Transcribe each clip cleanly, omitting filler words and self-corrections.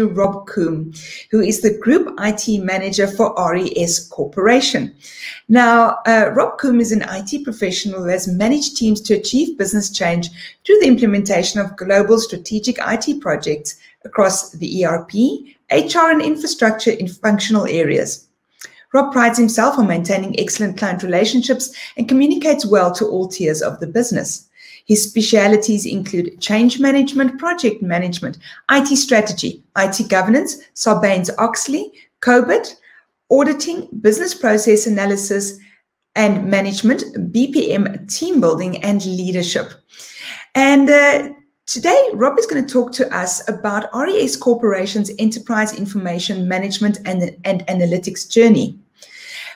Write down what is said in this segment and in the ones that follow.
to Rob Coombe, who is the Group IT Manager for RES Corporation. Now, Rob Coombe is an IT professional who has managed teams to achieve business change through the implementation of global strategic IT projects across the ERP, HR, and infrastructure in functional areas. Rob prides himself on maintaining excellent client relationships and communicates well to all tiers of the business. His specialities include change management, project management, IT strategy, IT governance, Sarbanes-Oxley, COBIT, auditing, business process analysis and management, BPM, team building, and leadership. And today, Rob is going to talk to us about RES Corporation's enterprise information management and analytics journey,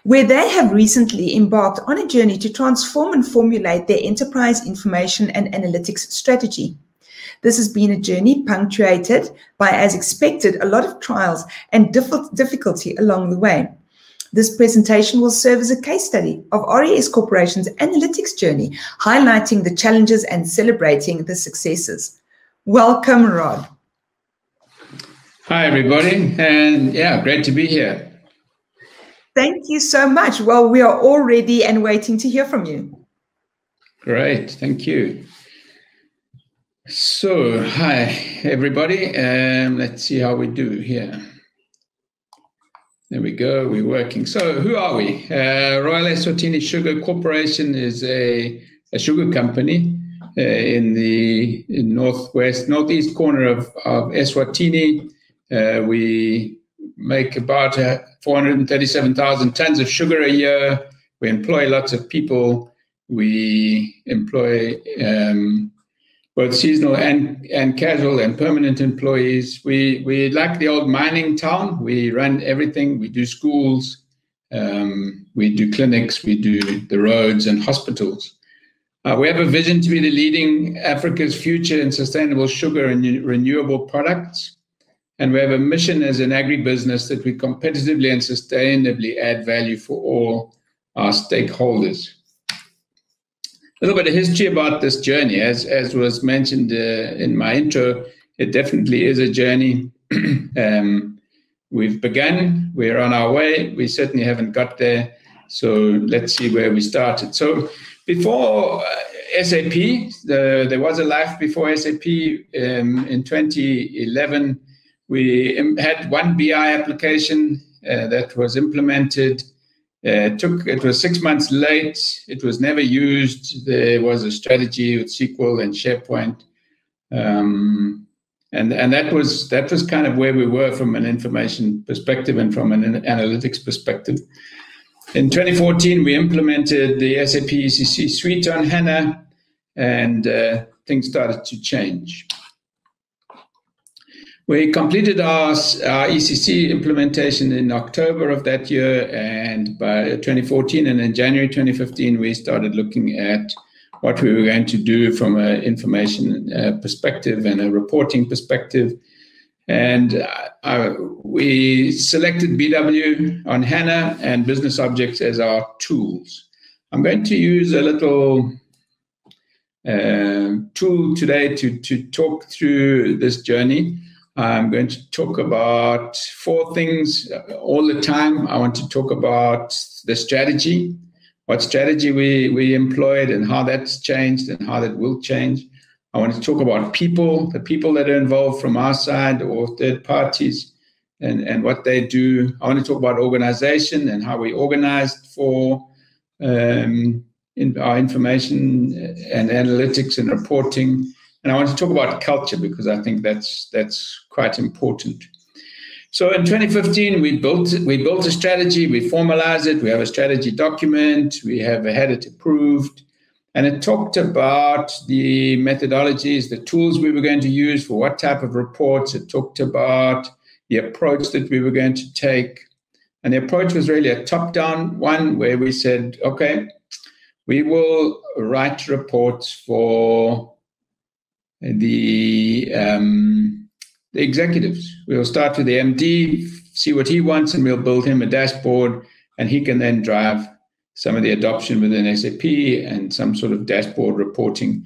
where they have recently embarked on a journey to transform and formulate their enterprise information and analytics strategy. This has been a journey punctuated by, as expected, a lot of trials and difficulty along the way. This presentation will serve as a case study of RES Corporation's analytics journey, highlighting the challenges and celebrating the successes. Welcome, Rod. Hi, everybody. And yeah, great to be here. Thank you so much. Well, we are all ready and waiting to hear from you. Great. Thank you. So, hi, everybody. Let's see how we do here. There we go. We're working. So, who are we? Royal Eswatini Sugar Corporation is a sugar company in the northeast corner of Eswatini. We make about 437,000 tons of sugar a year. We employ lots of people. We employ both seasonal and casual and permanent employees. We like the old mining town. We run everything. We do schools. We do clinics. We do the roads and hospitals. We have a vision to be the leading Africa's future in sustainable sugar and renewable products. And we have a mission as an agribusiness that we competitively and sustainably add value for all our stakeholders. A little bit of history about this journey. As was mentioned in my intro, it definitely is a journey. We've begun, we're on our way. We certainly haven't got there. So let's see where we started. So before SAP, there was a life before SAP. In 2011, we had one BI application that was implemented. It was 6 months late. It was never used. There was a strategy with SQL and SharePoint, and that was kind of where we were from an information perspective and from an analytics perspective. In 2014, we implemented the SAP ECC suite on HANA, and things started to change. We completed our ECC implementation in October of that year, and by 2014 and in January 2015, we started looking at what we were going to do from an information perspective and a reporting perspective. And we selected BW on HANA and Business Objects as our tools. I'm going to use a little tool today to talk through this journey. I'm going to talk about 4 things all the time. I want to talk about the strategy, what strategy we employed and how that's changed and how that will change. I want to talk about people, the people that are involved from our side or third parties and what they do. I want to talk about organization and how we organized for in our information and analytics and reporting. And I want to talk about culture because I think that's quite important. So in 2015, we built a strategy, we formalized it, we have a strategy document, we have had it approved, and it talked about the methodologies, the tools we were going to use for what type of reports. It talked about the approach that we were going to take. And the approach was really a top-down one where we said, okay, we will write reports for the executives. We'll start with the MD, see what he wants, and we'll build him a dashboard, and he can then drive some of the adoption within SAP and some sort of dashboard reporting.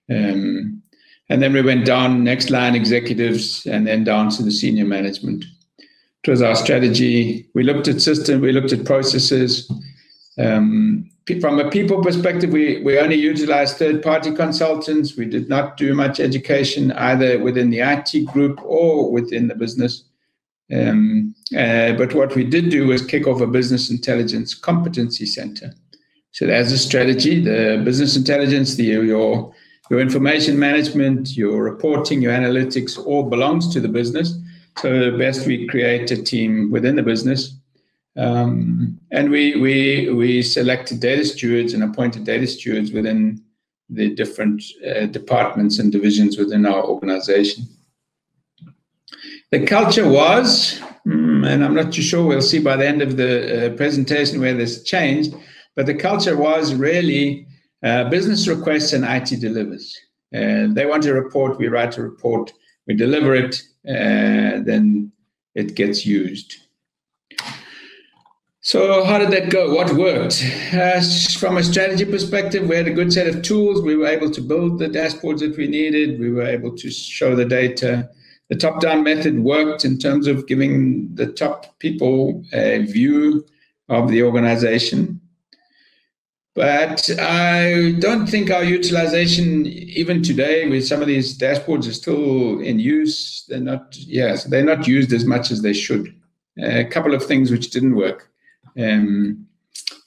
And And then we went down, next line executives, and then down to the senior management. It was our strategy. We looked at system, we looked at processes. From a people perspective, we only utilized third-party consultants. We did not do much education either within the IT group or within the business. But what we did do was kick off a business intelligence competency center. So as a strategy, the business intelligence, your information management, your reporting, your analytics, all belongs to the business. So best we create a team within the business. And we selected data stewards and appointed data stewards within the different departments and divisions within our organization. The culture was, and I'm not too sure, we'll see by the end of the presentation where this changed, but the culture was really business requests and IT delivers. They want a report, we write a report, we deliver it, then it gets used. So how did that go? What worked? From a strategy perspective, we had a good set of tools. We were able to build the dashboards that we needed. We were able to show the data. The top-down method worked in terms of giving the top people a view of the organization. But I don't think our utilization, even today, with some of these dashboards are still in use. They're not used as much as they should. A couple of things which didn't work.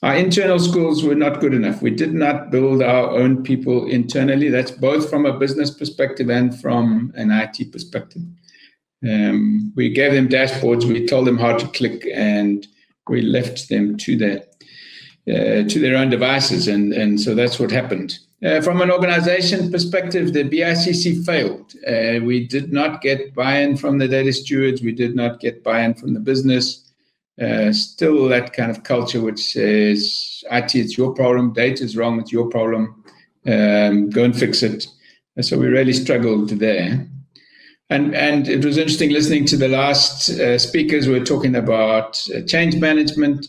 Our internal schools were not good enough. We did not build our own people internally. That's both from a business perspective and from an IT perspective. We gave them dashboards. We told them how to click, and we left them to their own devices. And so that's what happened. From an organization perspective, the BICC failed. We did not get buy-in from the data stewards. We did not get buy-in from the business. Still that kind of culture which says, IT, it's your problem, data is wrong, it's your problem, go and fix it. And so we really struggled there. And it was interesting listening to the last speakers. We were talking about change management.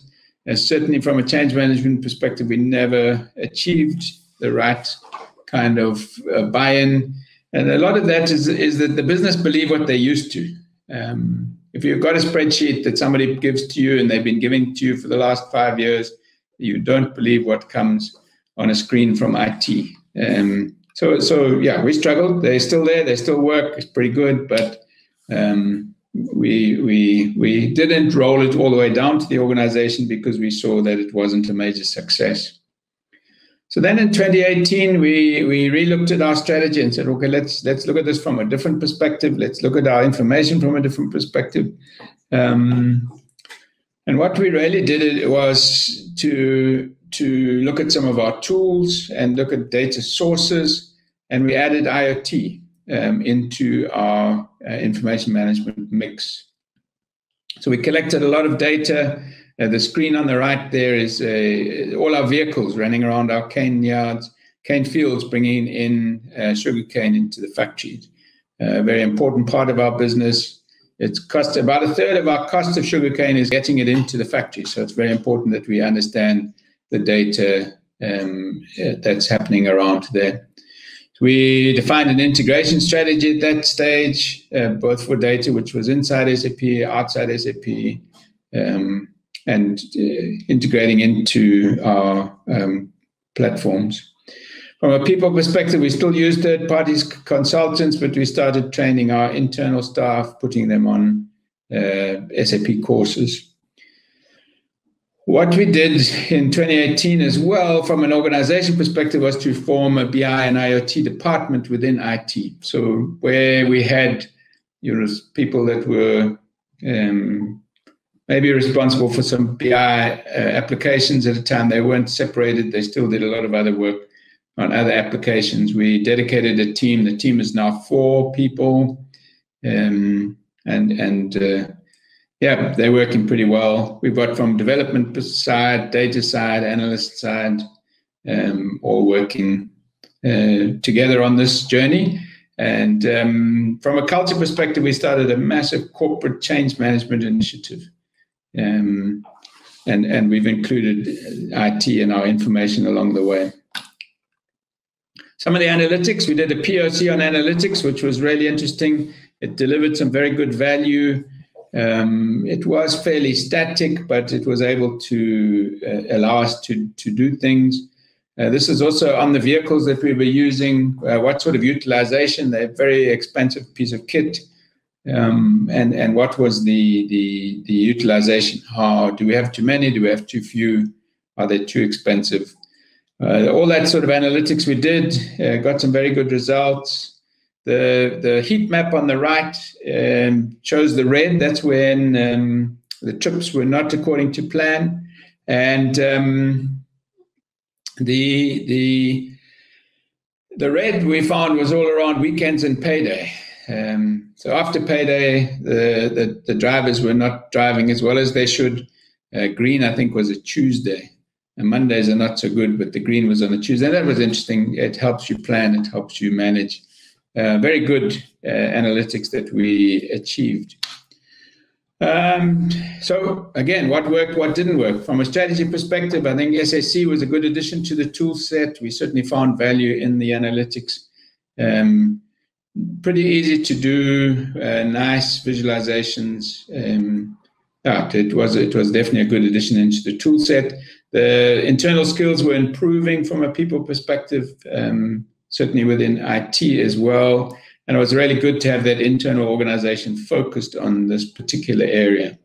Certainly from a change management perspective, we never achieved the right kind of buy-in. And a lot of that is that the business believe what they're used to. If you've got a spreadsheet that somebody gives to you and they've been giving to you for the last 5 years, you don't believe what comes on a screen from IT. So yeah, we struggled. They're still there. They still work. It's pretty good, but we didn't roll it all the way down to the organization because we saw that it wasn't a major success. So then in 2018, we re-looked at our strategy and said, okay, let's look at this from a different perspective. Let's look at our information from a different perspective. And what we really did was to look at some of our tools and look at data sources, and we added IoT into our information management mix. So we collected a lot of data. The screen on the right there is all our vehicles running around our cane yards, cane fields, bringing in sugarcane into the factories. A very important part of our business. It's cost about a third of our cost of sugarcane is getting it into the factory. So it's very important that we understand the data that's happening around there. We defined an integration strategy at that stage, both for data which was inside SAP, outside SAP, and integrating into our platforms. From a people perspective, we still use third-party consultants, but we started training our internal staff, putting them on SAP courses. What we did in 2018 as well, from an organization perspective, was to form a BI and IoT department within IT. So where we had people that were maybe responsible for some BI applications at a time. They weren't separated. They still did a lot of other work on other applications. We dedicated a team. The team is now 4 people. Yeah, they're working pretty well. We've got from development side, data side, analyst side, all working together on this journey. And from a culture perspective, we started a massive corporate change management initiative. And we've included IT and our information along the way. Some of the analytics, we did a POC on analytics, which was really interesting. It delivered some very good value. It was fairly static, but it was able to allow us to do things. This is also on the vehicles that we were using, what sort of utilization, they're a very expensive piece of kit, and what was the utilization? How do we have too many? Do we have too few? Are they too expensive? All that sort of analytics we did, got some very good results. The heat map on the right shows the red. That's when the trips were not according to plan, and the red we found was all around weekends and payday. So after payday, the drivers were not driving as well as they should. Green, I think, was a Tuesday. And Mondays are not so good, but the green was on a Tuesday. That was interesting. It helps you plan. It helps you manage. Very good analytics that we achieved. So again, what worked, what didn't work? From a strategy perspective, I think SAC was a good addition to the tool set. We certainly found value in the analytics. Pretty easy to do, nice visualizations. It was definitely a good addition into the tool set. The internal skills were improving from a people perspective, certainly within IT as well. And it was really good to have that internal organization focused on this particular area.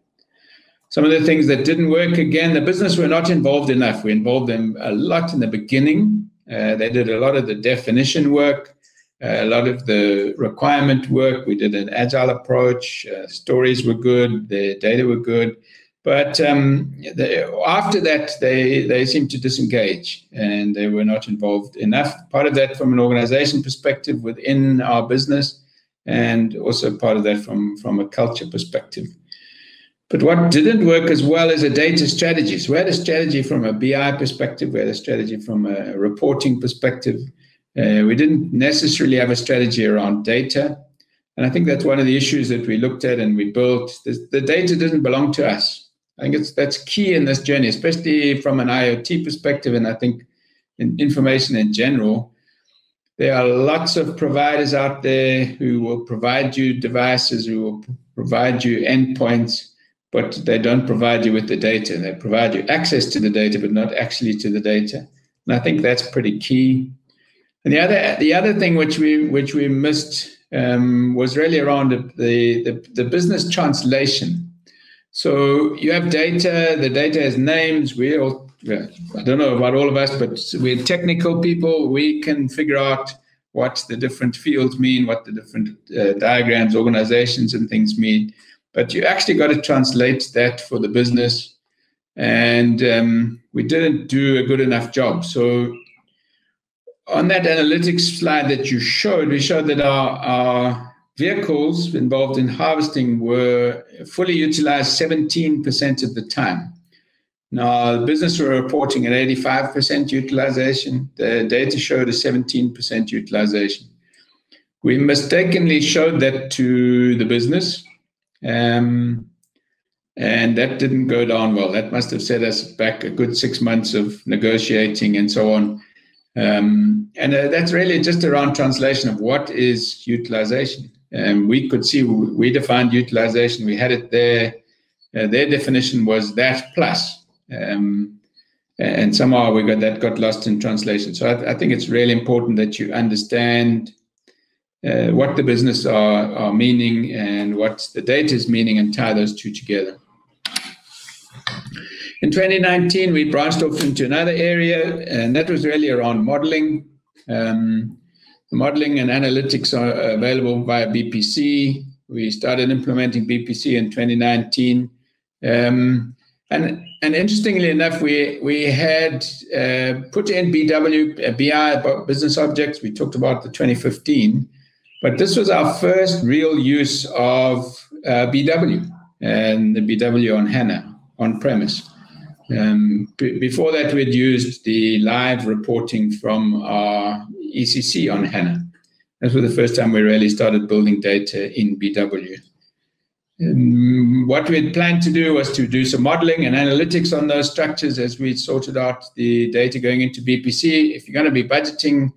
Some of the things that didn't work, again, the business were not involved enough. We involved them a lot in the beginning. They did a lot of the definition work, a lot of the requirement work. We did an agile approach. Stories were good. The data were good. But after that, they seemed to disengage and they were not involved enough. Part of that from an organization perspective within our business, and also part of that from a culture perspective. But what didn't work as well is a data strategy. So we had a strategy from a BI perspective. We had a strategy from a reporting perspective. We didn't necessarily have a strategy around data. And I think that's one of the issues that we looked at and we built. The data doesn't belong to us. I think that's key in this journey, especially from an IoT perspective, and I think in information in general. There are lots of providers out there who will provide you devices, who will provide you endpoints, but they don't provide you with the data. They provide you access to the data, but not actually to the data. And I think that's pretty key. And the other thing which we missed was really around the business translation. So you have data, the data has names. I don't know about all of us, but we're technical people. We can figure out what the different fields mean, what the different diagrams, organizations and things mean. But you actually got to translate that for the business. And we didn't do a good enough job. So on that analytics slide that you showed, we showed that our vehicles involved in harvesting were fully utilized 17% of the time. Now, the business were reporting an 85% utilization. The data showed a 17% utilization. We mistakenly showed that to the business, and that didn't go down well. That must have set us back a good 6 months of negotiating and so on. And that's really just around translation of what is utilization. We could see, we defined utilization, we had it there. Their definition was that plus. And somehow got lost in translation. So I think it's really important that you understand what the business are meaning and what the data is meaning and tie those two together. In 2019, we branched off into another area, and that was really around modeling. The modeling and analytics are available via BPC. We started implementing BPC in 2019. And interestingly enough, we had put in BW, BI, business objects. We talked about the 2015. But this was our first real use of BW and the BW on HANA, on-premise. Before that, we'd used the live reporting from our ECC on HANA. That was the first time we really started building data in BW. What we had planned to do was to do some modeling and analytics on those structures as we sorted out the data going into BPC. If you're going to be budgeting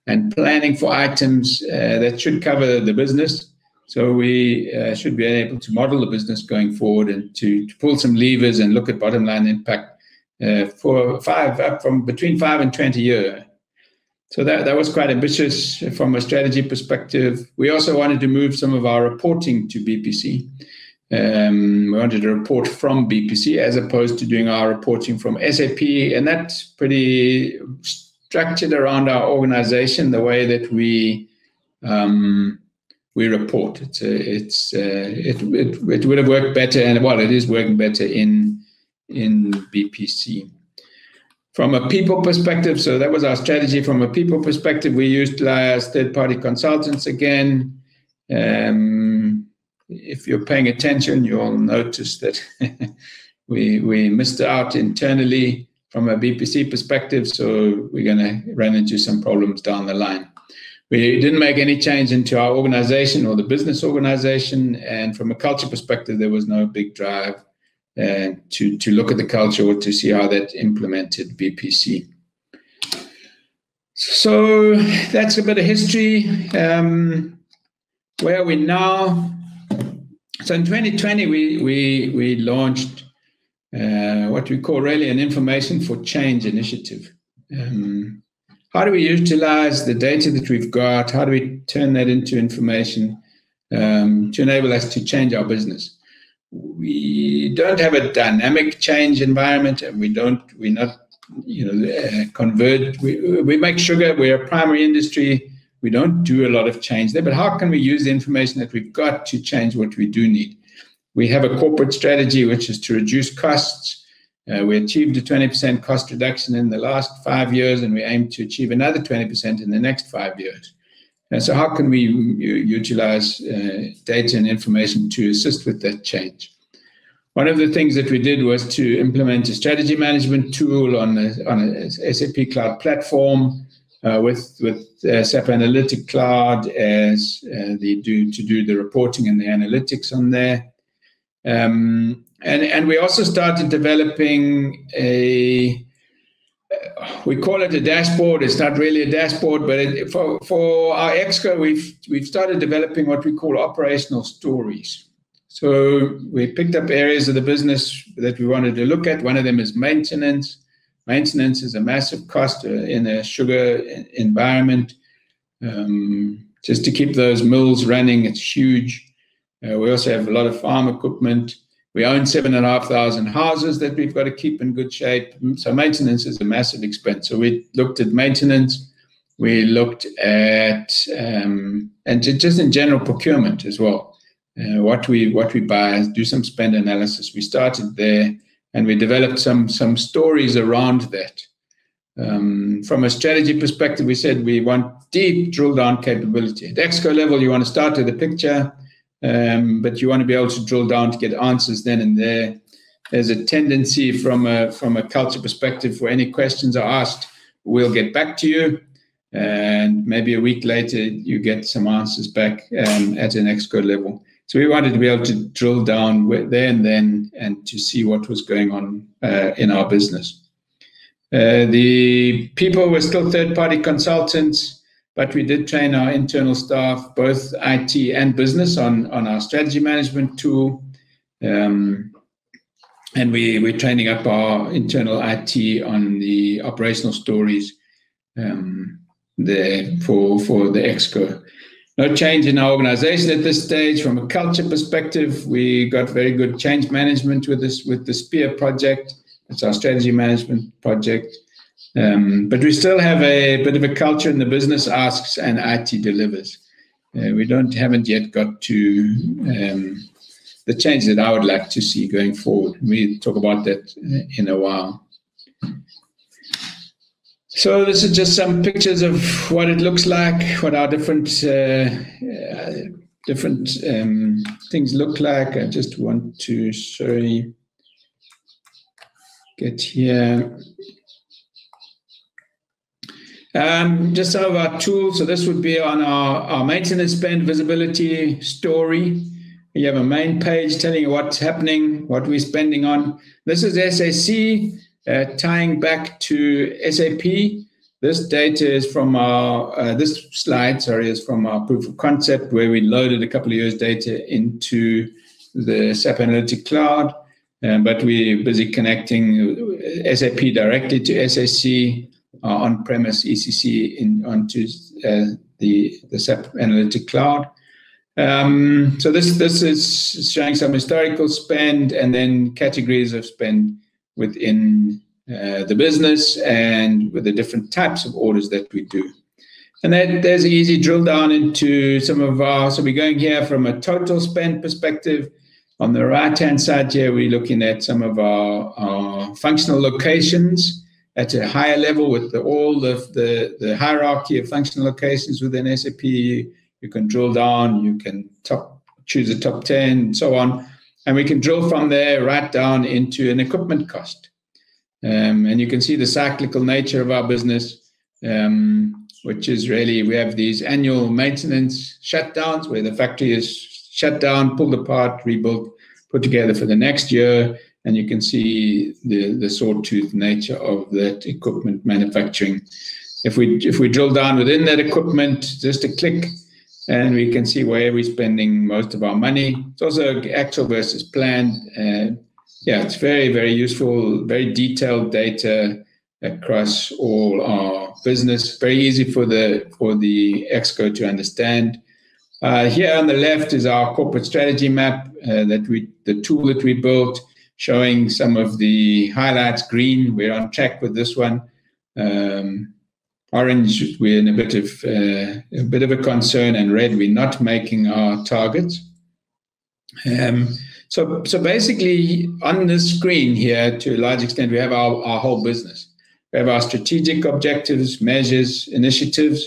and planning for items that should cover the business. So we should be able to model the business going forward and to pull some levers and look at bottom line impact from between 5 and 20 years. So that was quite ambitious from a strategy perspective. We also wanted to move some of our reporting to BPC. We wanted to report from BPC as opposed to doing our reporting from SAP, and that's pretty structured around our organization, the way that we report. It would have worked better, and well, it is working better in BPC. From a people perspective, so that was our strategy. From a people perspective, we utilized third-party consultants again. If you're paying attention, you'll notice that we missed out internally from a BPC perspective, so we're going to run into some problems down the line. We didn't make any change into our organization or the business organization, and from a culture perspective, there was no big drive to look at the culture or to see how that implemented BPC. So that's a bit of history. Where are we now? So in 2020, we launched what we call really an information for change initiative. How do we utilize the data that we've got? How do we turn that into information to enable us to change our business? We don't have a dynamic change environment, and we convert. We make sugar. We're a primary industry. We don't do a lot of change there. But how can we use the information that we've got to change what we do need? We have a corporate strategy, which is to reduce costs. We achieved a 20% cost reduction in the last 5 years, and we aim to achieve another 20% in the next 5 years. And so how can we utilize data and information to assist with that change? One of the things that we did was to implement a strategy management tool on a SAP Cloud platform with SAP Analytic Cloud as to do the reporting and the analytics on there. And we also started developing we call it a dashboard. It's not really a dashboard, but for our Exco, we've started developing what we call operational stories. So we picked up areas of the business that we wanted to look at. One of them is maintenance. Maintenance is a massive cost in a sugar environment. Just to keep those mills running, it's huge. We also have a lot of farm equipment. We own 7,500 houses that we've got to keep in good shape. So maintenance is a massive expense. So we looked at maintenance. We looked at, and just in general, procurement as well. What we buy, do some spend analysis. We started there, and we developed some stories around that. From a strategy perspective, we said we want deep drill down capability. At Exco level, you want to start with the picture, but you want to be able to drill down to get answers then and there. There's a tendency from a culture perspective, for any questions are asked, we'll get back to you. And maybe a week later, you get some answers back at an Exco level. So we wanted to be able to drill down there and then and to see what was going on in our business. The people were still third-party consultants, but we did train our internal staff, both IT and business, on our strategy management tool. And we're training up our internal IT on the operational stories there for the Exco. No change in our organization at this stage. From a culture perspective, we got very good change management with the SPEAR project. It's our strategy management project. But we still have a bit of a culture in the business asks and IT delivers. We haven't yet got to the change that I would like to see going forward. We'll talk about that in a while. So this is just some pictures of what it looks like, what our different things look like. I just want to get here. Just some of our tools. So this would be on our maintenance spend visibility story. You have a main page telling you what's happening, what we're spending on. This is SAC tying back to SAP. This data is from our, this slide, sorry, is from our proof of concept where we loaded a couple of years data into the SAP Analytic Cloud, but we're busy connecting SAP directly to SAC, on-premise ECC onto the SAP Analytic Cloud. So this is showing some historical spend and then categories of spend within the business and with the different types of orders that we do. And then there's an easy drill down into some of our, so we're going here from a total spend perspective. On the right-hand side here, we're looking at some of our functional locations at a higher level with all of the hierarchy of functional locations within SAP. You can drill down, you can choose a top 10, and so on. And we can drill from there right down into an equipment cost. And you can see the cyclical nature of our business, which is really, we have these annual maintenance shutdowns where the factory is shut down, pulled apart, rebuilt, put together for the next year. And you can see the sawtooth nature of that equipment manufacturing. If we drill down within that equipment, just a click, and we can see where we're spending most of our money. It's also actual versus planned. Yeah, it's very, very useful, very detailed data across all our business. Very easy for the exco to understand. Here on the left is our corporate strategy map, the tool that we built, showing some of the highlights. Green, we're on track with this one. Orange, we're in a bit of a concern, and red, we're not making our targets. So basically, on this screen here, to a large extent, we have our whole business. We have our strategic objectives, measures, initiatives,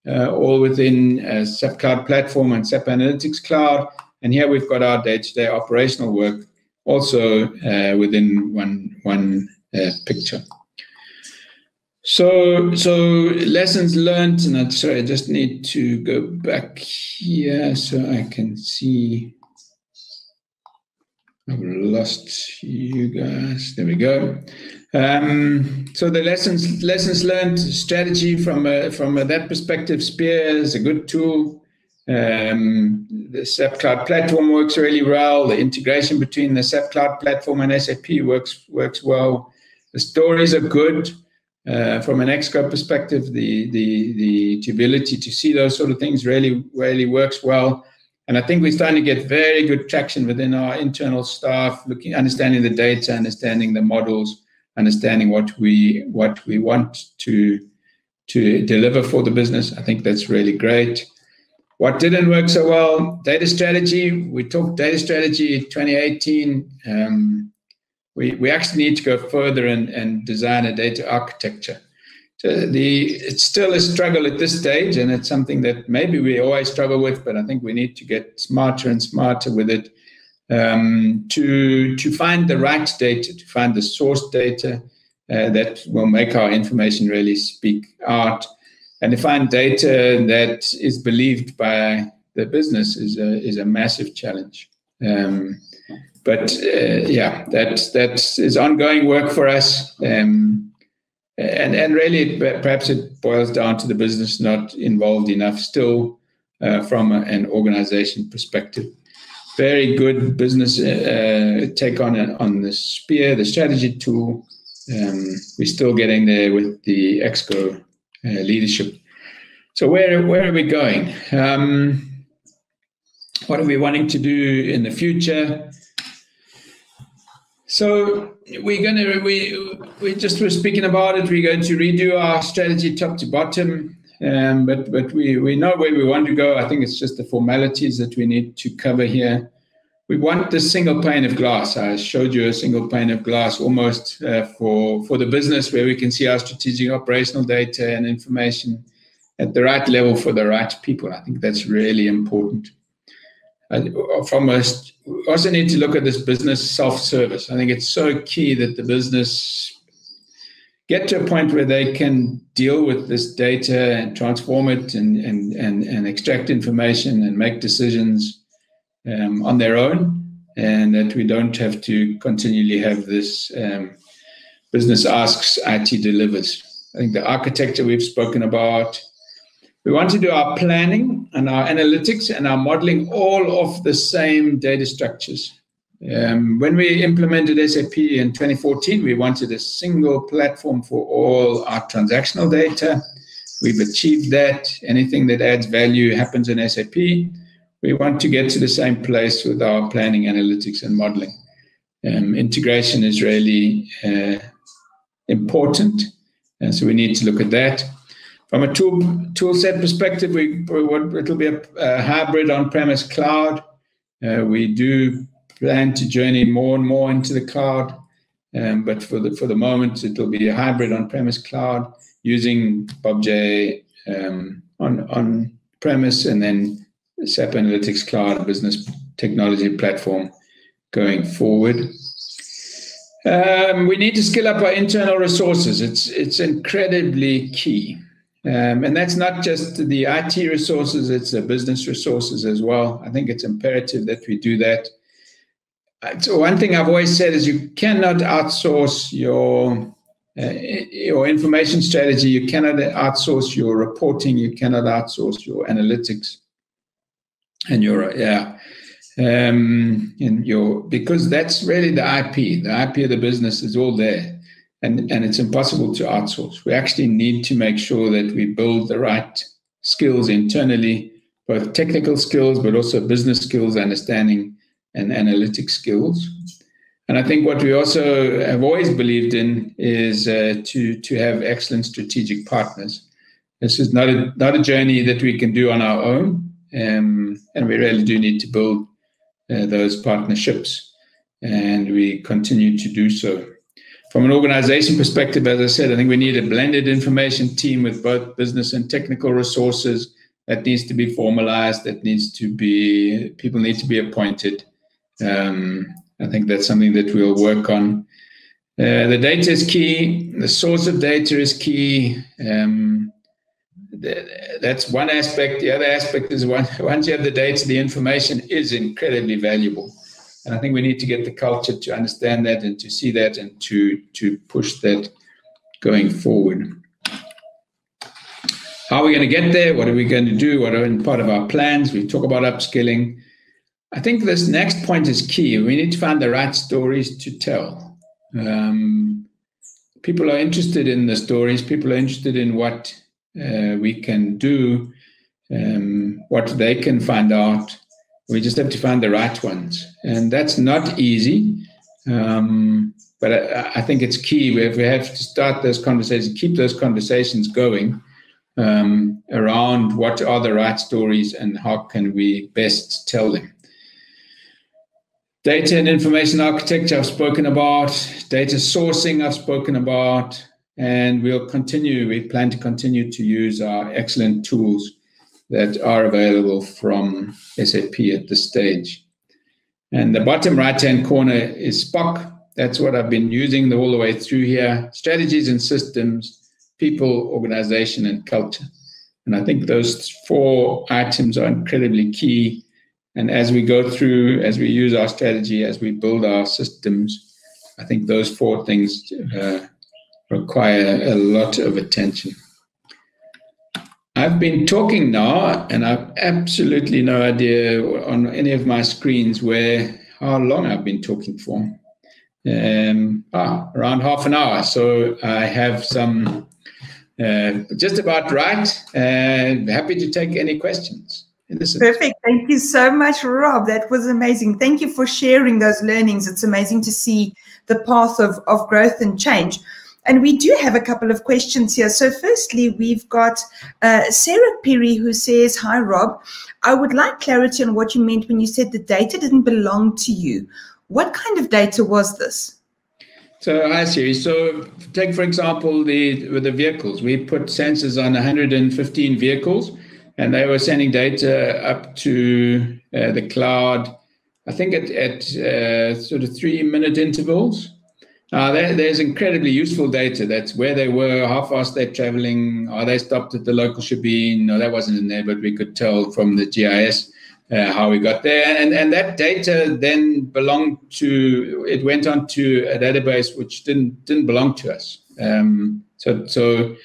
all within SAP Cloud Platform and SAP Analytics Cloud. And here we've got our day-to-day operational work also within one picture. So lessons learned, and sorry, I just need to go back here so I can see. I've lost you guys. There we go. So the lessons learned, strategy from that perspective. Spear is a good tool. The SAP Cloud Platform works really well. The integration between the SAP Cloud Platform and SAP works well. The stories are good. From an exco perspective, the ability to see those sort of things really works well. And I think we're starting to get very good traction within our internal staff, understanding the data, understanding the models, understanding what we want to deliver for the business. I think that's really great. What didn't work so well, data strategy. We talked data strategy 2018. We actually need to go further and design a data architecture. So it's still a struggle at this stage, and it's something that maybe we always struggle with, but I think we need to get smarter and smarter with it to find the right data, to find the source data that will make our information really speak out, and to find data that is believed by the business is a massive challenge. But that is ongoing work for us. And really, perhaps it boils down to the business not involved enough still from an organization perspective. Very good business take on the Spear, the strategy tool. We're still getting there with the exco leadership. So where are we going? What are we wanting to do in the future? So we just were speaking about it. We're going to redo our strategy top to bottom, but we know where we want to go. I think it's just the formalities that we need to cover here. We want the single pane of glass. I showed you a single pane of glass almost for the business, where we can see our strategic operational data and information at the right level for the right people. I think that's really important. We also need to look at this business self-service. I think it's so key that the business get to a point where they can deal with this data and transform it and extract information and make decisions on their own, and that we don't have to continually have this business asks, IT delivers. I think the architecture we've spoken about. We want to do our planning and our analytics and our modeling all off the same data structures. When we implemented SAP in 2014, we wanted a single platform for all our transactional data. We've achieved that. Anything that adds value happens in SAP. We want to get to the same place with our planning, analytics, and modeling. Integration is really important, and so we need to look at that. From a tool set perspective, it'll be a hybrid on-premise cloud. We do plan to journey more and more into the cloud, but for the moment, it'll be a hybrid on-premise cloud using BobJ on-premise, and then SAP Analytics Cloud business technology platform going forward. We need to skill up our internal resources. It's incredibly key. And that's not just the IT resources, it's the business resources as well. I think it's imperative that we do that. So one thing I've always said is you cannot outsource your information strategy, you cannot outsource your reporting, you cannot outsource your analytics and because that's really the IP. The IP of the business is all there, and it's impossible to outsource. We actually need to make sure that we build the right skills internally, both technical skills, but also business skills, understanding, and analytic skills. And I think what we also have always believed in is to have excellent strategic partners. This is not a journey that we can do on our own, and we really do need to build those partnerships, and we continue to do so. From an organization perspective, as I said, I think we need a blended information team with both business and technical resources. That needs to be formalized. People need to be appointed. I think that's something that we'll work on. The data is key. The source of data is key. That's one aspect. The other aspect is once you have the data, the information is incredibly valuable. And I think we need to get the culture to understand that and to see that and to push that going forward. How are we going to get there? What are we going to do? What are in part of our plans? We talk about upskilling. I think this next point is key. We need to find the right stories to tell. People are interested in the stories. People are interested in what we can do, what they can find out. We just have to find the right ones. And that's not easy. But I think it's key. We have to start those conversations, keep those conversations going around what are the right stories and how can we best tell them. Data and information architecture I've spoken about, data sourcing I've spoken about, and we plan to continue to use our excellent tools that are available from SAP at this stage. And the bottom right-hand corner is SPOC. That's what I've been using all the way through here. Strategies and systems, people, organization, and culture. And I think those 4 items are incredibly key. And as we go through, as we use our strategy, as we build our systems, I think those 4 things require a lot of attention. I've been talking now, and I've absolutely no idea on any of my screens how long I've been talking for. Around half an hour. So I have some just about right. Happy to take any questions. Perfect. Thank you so much, Rob. That was amazing. Thank you for sharing those learnings. It's amazing to see the path of growth and change. And we do have a couple of questions here. So firstly, we've got Sarah Perry who says, "Hi, Rob. I would like clarity on what you meant when you said the data didn't belong to you. What kind of data was this?" So, hi, Siri. So take, for example, with the vehicles. We put sensors on 115 vehicles, and they were sending data up to the cloud, I think at sort of 3-minute intervals. There's incredibly useful data. That's where they were, how fast they're traveling, are they stopped at the local shebeen? No, that wasn't in there, but we could tell from the GIS how we got there. And that data then went on to a database which didn't belong to us. So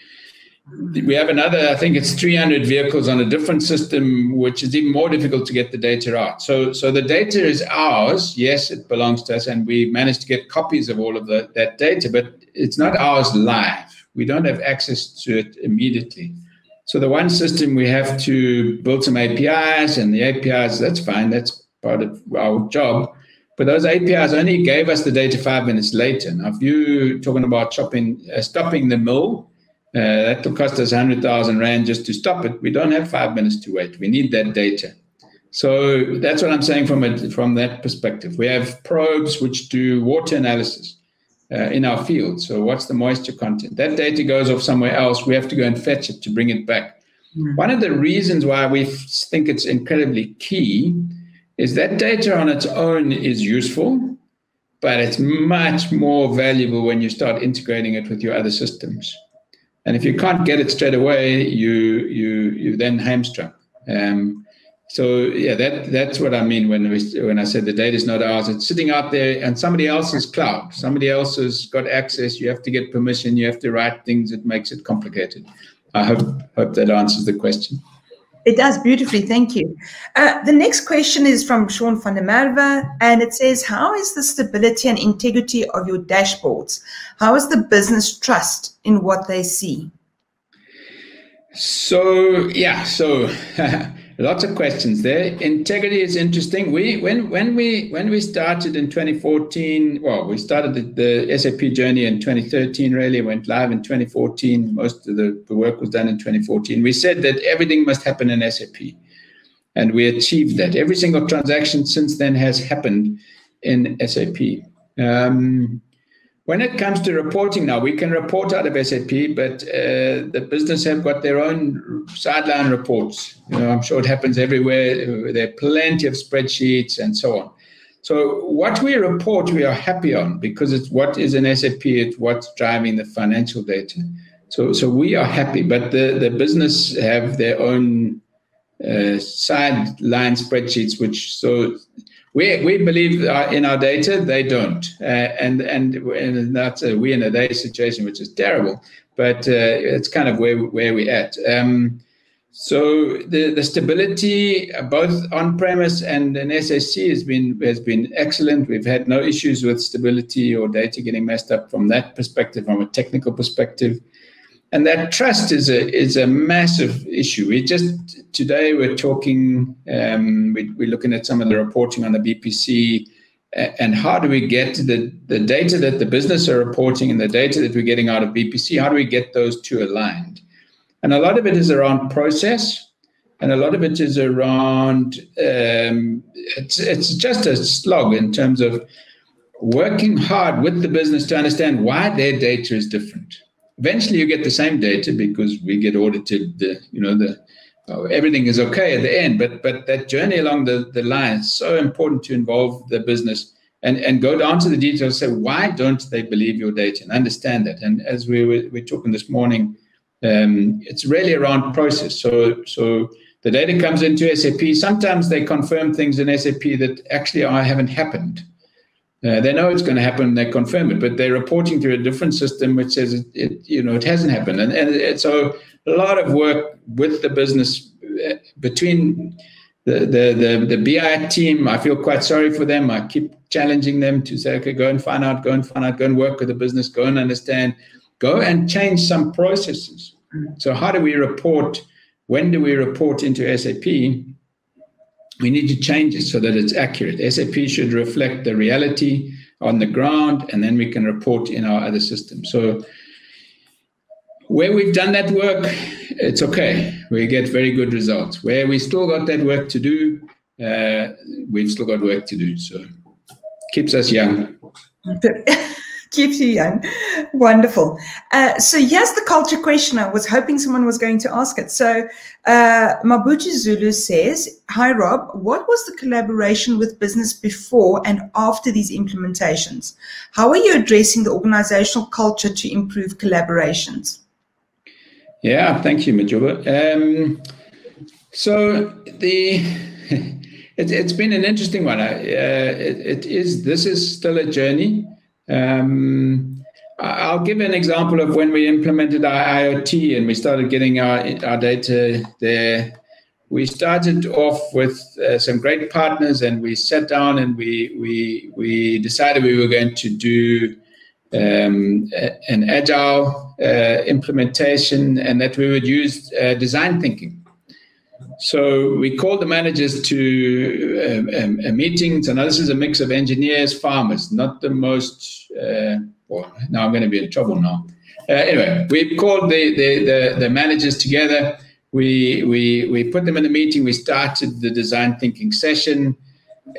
we have another, I think it's 300 vehicles on a different system, which is even more difficult to get the data out. So the data is ours. Yes, it belongs to us, and we managed to get copies of all of that data, but it's not ours live. We don't have access to it immediately. So the one system, we have to build some APIs, and the APIs, that's fine. That's part of our job. But those APIs only gave us the data 5 minutes later. Now, if you're talking about stopping the mill, that will cost us 100,000 Rand just to stop it. We don't have 5 minutes to wait. We need that data. So that's what I'm saying from that perspective. We have probes which do water analysis in our field. So what's the moisture content? That data goes off somewhere else. We have to go and fetch it to bring it back. One of the reasons why we think it's incredibly key is that data on its own is useful, but it's much more valuable when you start integrating it with your other systems. And if you can't get it straight away, you then hamstrung. So yeah, that's what I mean when I said the data is not ours. It's sitting out there and somebody else's cloud. Somebody else has got access. You have to get permission. You have to write things. It makes it complicated. I hope that answers the question. It does beautifully. Thank you. The next question is from Sean van der Merwe, and it says, how is the stability and integrity of your dashboards? How is the business trust in what they see? So lots of questions there. Integrity is interesting. When we started in 2014, well, we started the SAP journey in 2013, really went live in 2014. Most of the work was done in 2014. We said that everything must happen in SAP, and we achieved that. Every single transaction since then has happened in SAP. When it comes to reporting now, we can report out of SAP, but the business have got their own sideline reports. I'm sure it happens everywhere. There are plenty of spreadsheets and so on. So what we report, we are happy on because it's what is in SAP. It's what's driving the financial data. So we are happy, but the business have their own sideline spreadsheets, we believe in our data, they don't, and that's we're in a day situation which is terrible, but it's kind of where we're at. So the stability both on premise and in SAC has been excellent. We've had no issues with stability or data getting messed up from that perspective, from a technical perspective. And that trust is a massive issue. Today we're talking, we're looking at some of the reporting on the BPC, and how do we get the data that the business are reporting and the data that we're getting out of BPC, how do we get those two aligned? And a lot of it is around process, and a lot of it is around, it's just a slog in terms of working hard with the business to understand why their data is different. Eventually, you get the same data because we get audited. Everything is okay at the end, but that journey along the line is so important to involve the business and go down to the details. Say, why don't they believe your data, and understand that. And as we're talking this morning, it's really around process. So the data comes into SAP. Sometimes they confirm things in SAP that actually haven't happened. They know it's going to happen, they confirm it, but they're reporting through a different system which says it hasn't happened. And so a lot of work with the business between the BI team. I feel quite sorry for them. I keep challenging them to say, okay, go and find out, go and work with the business, go and understand, go and change some processes. So how do we report? When do we report into SAP? We need to change it so that it's accurate. SAP should reflect the reality on the ground, and then we can report in our other systems. So where we've done that work, it's okay. We get very good results. Where we still got that work to do, we've still got work to do. So keeps us young. Keeps you young. Wonderful. So here's the culture question. I was hoping someone was going to ask it. So Mabuchi Zulu says, hi, Rob. What was the collaboration with business before and after these implementations? How are you addressing the organizational culture to improve collaborations? Yeah, thank you, Majuba. So it's been an interesting one. This is still a journey. I'll give an example of when we implemented our IoT and we started getting our data there. We started off with some great partners, and we sat down and we decided we were going to do an agile implementation, and that we would use design thinking. So we called the managers to a meeting. So now this is a mix of engineers, farmers, not the most. Well, now I'm going to be in trouble now. Anyway, we called the managers together. We put them in a meeting. We started the design thinking session,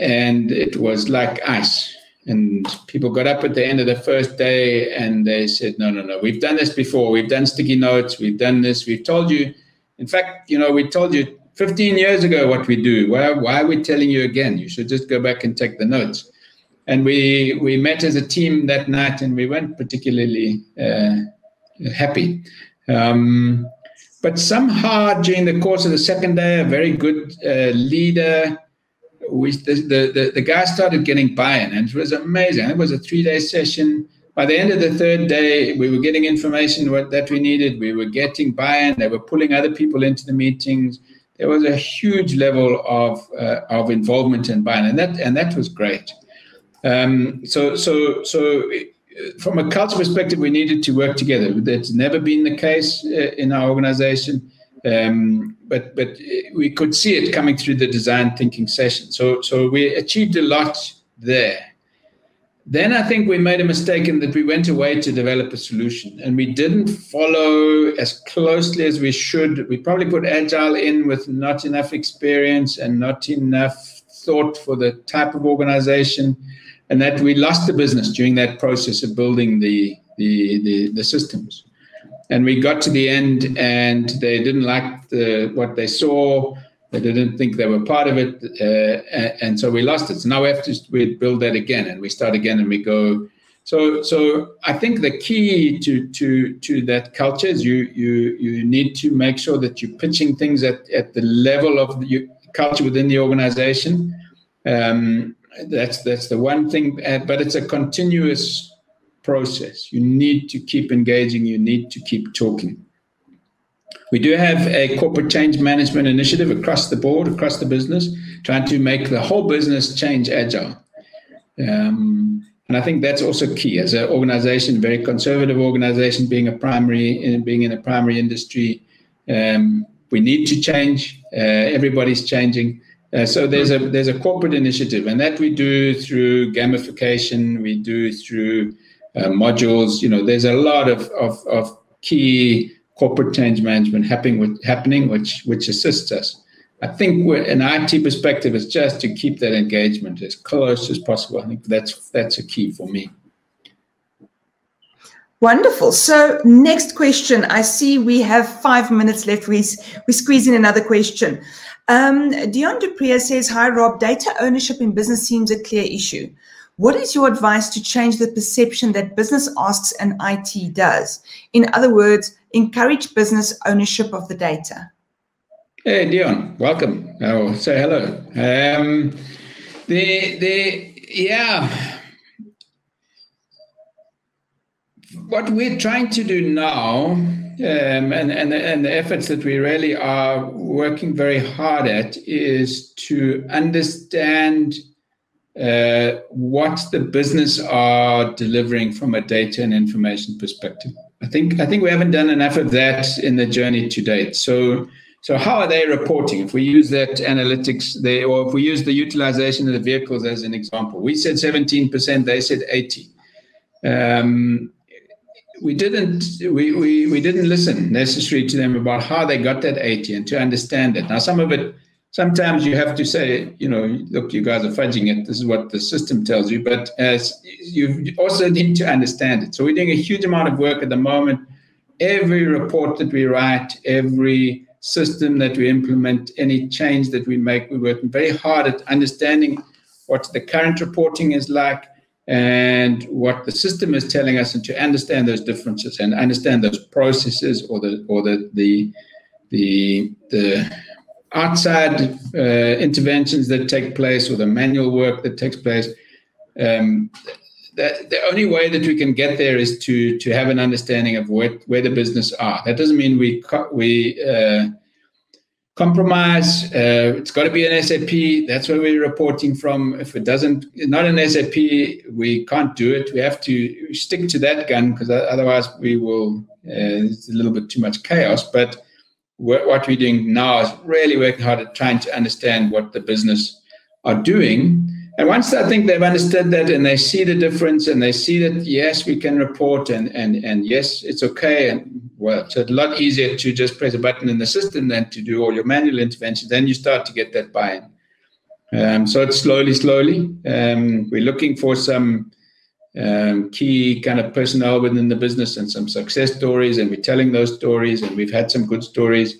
and it was like ice. And people got up at the end of the first day and they said, no, we've done this before. We've done sticky notes. We've done this. We've told you. In fact, we told you 15 years ago what we do. Why are we telling you again? You should just go back and take the notes. And we met as a team that night, and we weren't particularly happy. But somehow during the course of the second day, a very good leader, the guys started getting buy-in, and it was amazing. It was a 3-day session. By the end of the third day, we were getting information that we needed. We were getting buy-in. They were pulling other people into the meetings. There was a huge level of involvement and buy-in, and that was great. So from a culture perspective, we needed to work together. That's never been the case in our organization, but we could see it coming through the design thinking session. So we achieved a lot there. Then I think we made a mistake in that we went away to develop a solution, and we didn't follow as closely as we should. We probably put Agile in with not enough experience and not enough thought for the type of organization, and that we lost the business during that process of building the systems. And we got to the end, and they didn't like what they saw. They didn't think they were part of it, and so we lost it. So now we build that again, and we start again, and we go. So I think the key to that culture is you need to make sure that you're pitching things at the level of the culture within the organization. That's the one thing, but it's a continuous process. You need to keep engaging. You need to keep talking. We do have a corporate change management initiative across the board, across the business, trying to make the whole business change agile. And I think that's also key as an organization, very conservative organization, being in a primary industry. We need to change. Everybody's changing. So there's a corporate initiative, and that we do through gamification. We do through modules. There's a lot of key corporate change management happening, which assists us. I think an IT perspective is just to keep that engagement as close as possible. I think that's a key for me. Wonderful. So next question. I see we have 5 minutes left. We squeeze in another question. Dion Duprier says, hi, Rob. Data ownership in business seems a clear issue. What is your advice to change the perception that business asks and IT does? In other words, encourage business ownership of the data. Hey, Dion, welcome. I'll say hello. What we're trying to do now, and the efforts that we really are working very hard at, is to understand what the business are delivering from a data and information perspective. I think we haven't done enough of that in the journey to date. So how are they reporting? If we use that analytics, or if we use the utilization of the vehicles as an example, we said 17%, they said 80%. We didn't listen necessarily to them about how they got that 80 and to understand it. Now, some of it, sometimes you have to say, look, you guys are fudging it. This is what the system tells you. But you also need to understand it. So we're doing a huge amount of work at the moment. Every report that we write, every system that we implement, any change that we make, we're working very hard at understanding what the current reporting is like and what the system is telling us, and to understand those differences and understand those processes or the outside interventions that take place, or the manual work that takes place. the only way that we can get there is to have an understanding of where the business are. That doesn't mean we compromise. It's got to be an SAP. That's where we're reporting from. If it doesn't, not an SAP, we can't do it. We have to stick to that gun, because otherwise we will. It's a little bit too much chaos. But what we're doing now is really working hard at trying to understand what the business are doing. And once I think they've understood that, and they see the difference, and they see that, yes, we can report, and yes, it's okay. And well, it's a lot easier to just press a button in the system than to do all your manual interventions. Then you start to get that buy-in. So it's slowly. We're looking for some key kind of personnel within the business and some success stories, and we're telling those stories, and we've had some good stories.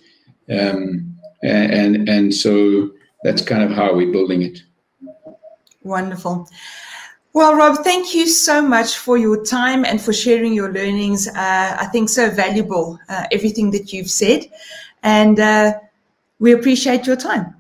And so that's kind of how we're building it. Wonderful. Well, Rob, thank you so much for your time and for sharing your learnings. I think so valuable, everything that you've said. And we appreciate your time.